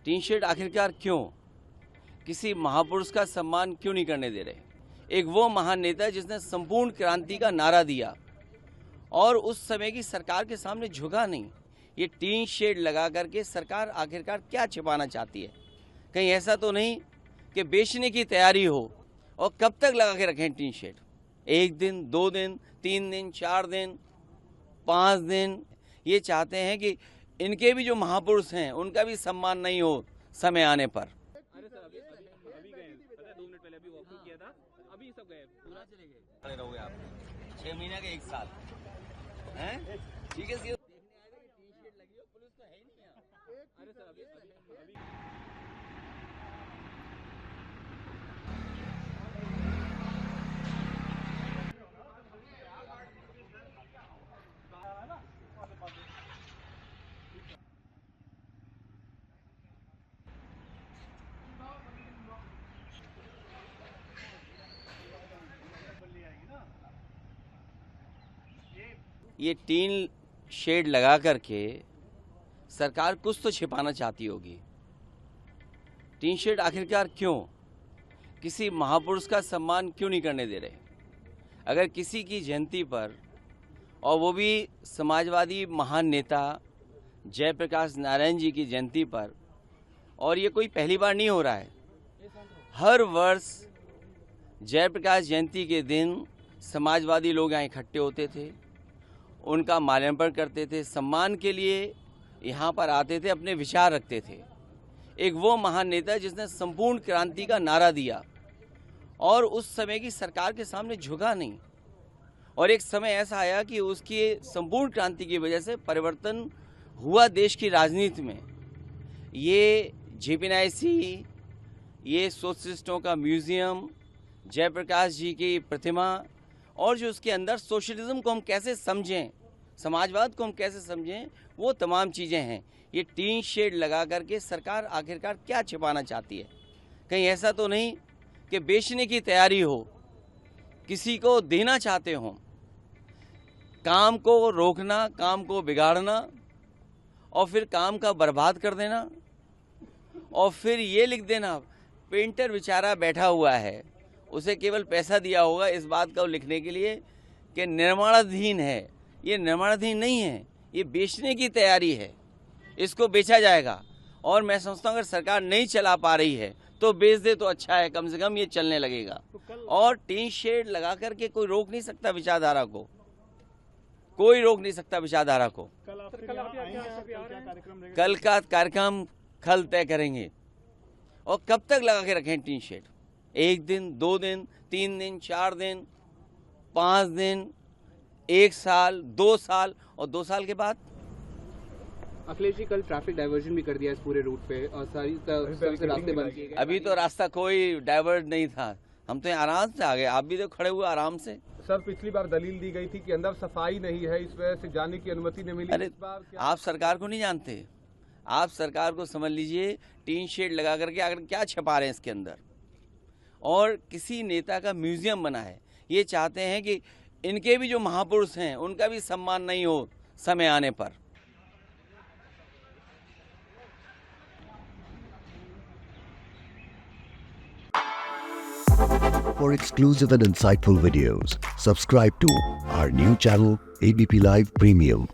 Tin shed आखिरकार क्यों? किसी महापुरुष का सम्मान क्यों नहीं करने दे रहे? एक वो महान नेता जिसने संपूर्ण क्रांति का नारा दिया और उस समय की सरकार के सामने झुका नहीं। ये टीन शेड लगा करके सरकार आखिरकार क्या छिपाना चाहती है? कहीं ऐसा तो नहीं कि बेचने की तैयारी हो? और कब तक लगा के रखें टीन शेड? 1 दिन, 2 दिन, 3 दिन, 4 दिन, 5 दिन? ये चाहते हैं कि इनके भी जो महापुरुष हैं उनका भी सम्मान नहीं हो समय आने पर। अरे सर अभी गए, पता है 2 मिनट पहले अभी वॉकिंग किया था, अभी सब गए, पूरा चले गए। खड़े रहोगे आप 6 महीने के 1 साल हैं? ठीक है, देखने आए थे कि टी शर्ट लगी हो, पुलिस तो है ही नहीं यहाँ। अरे सर अभी ये टीन शेड लगा करके सरकार कुछ तो छिपाना चाहती होगी। टीन शेड आखिरकार क्यों? किसी महापुरुष का सम्मान क्यों नहीं करने दे रहे? अगर किसी की जयंती पर, और वो भी समाजवादी महान नेता जयप्रकाश नारायण जी की जयंती पर, और ये कोई पहली बार नहीं हो रहा है, हर वर्ष जयप्रकाश जयंती के दिन समाजवादी लोग यहाँ इकट्ठे होते थे, उनका माल्यार्पण करते थे, सम्मान के लिए यहाँ पर आते थे, अपने विचार रखते थे। एक वो महान नेता जिसने संपूर्ण क्रांति का नारा दिया और उस समय की सरकार के सामने झुका नहीं। और एक समय ऐसा आया कि उसकी संपूर्ण क्रांति की वजह से परिवर्तन हुआ देश की राजनीति में। ये जेपीएनआईसी, ये सोशलिस्टों का म्यूजियम, जयप्रकाश जी की प्रतिमा, और जो उसके अंदर सोशलिज्म को हम कैसे समझें, समाजवाद को हम कैसे समझें, वो तमाम चीज़ें हैं। ये टीन शेड लगा करके सरकार आखिरकार क्या छिपाना चाहती है? कहीं ऐसा तो नहीं कि बेचने की तैयारी हो, किसी को देना चाहते हो? काम को रोकना, काम को बिगाड़ना और फिर काम का बर्बाद कर देना, और फिर ये लिख देना पेंटर बेचारा बैठा हुआ है, उसे केवल पैसा दिया होगा इस बात का लिखने के लिए कि निर्माणाधीन है। ये निर्माणाधीन नहीं है, ये बेचने की तैयारी है, इसको बेचा जाएगा। और मैं समझता हूँ अगर सरकार नहीं चला पा रही है तो बेच दे तो अच्छा है, कम से कम ये चलने लगेगा। और टीन शेड लगा करके कोई रोक नहीं सकता विचारधारा को, कोई रोक नहीं सकता विचारधारा को। कल का कार्यक्रम कल तय करेंगे। और कब तक लगा के रखें टीन शेड? 1 दिन, 2 दिन, 3 दिन, 4 दिन, 5 दिन, 1 साल, 2 साल, और 2 साल के बाद? अखिलेश जी कल ट्रैफिक डाइवर्जन भी कर दिया इस पूरे रूट पे और सारी से रास्ते बंद किए गए। अभी तो रास्ता कोई डाइवर्ट नहीं था, हम तो यहाँ आराम से आ गए, आप भी तो खड़े हुए आराम से। सर पिछली बार दलील दी गई थी कि अंदर सफाई नहीं है, इस वजह से जाने की अनुमति नहीं मिली। अरे इस बार आप सरकार को नहीं जानते, आप सरकार को समझ लीजिए। टीन शेड लगा करके आकर क्या छिपा रहे हैं इसके अंदर? और किसी नेता का म्यूजियम बना है। ये चाहते हैं कि इनके भी जो महापुरुष हैं उनका भी सम्मान नहीं हो समय आने पर। For exclusive and insightful videos, subscribe to our new channel ABP Live Premium.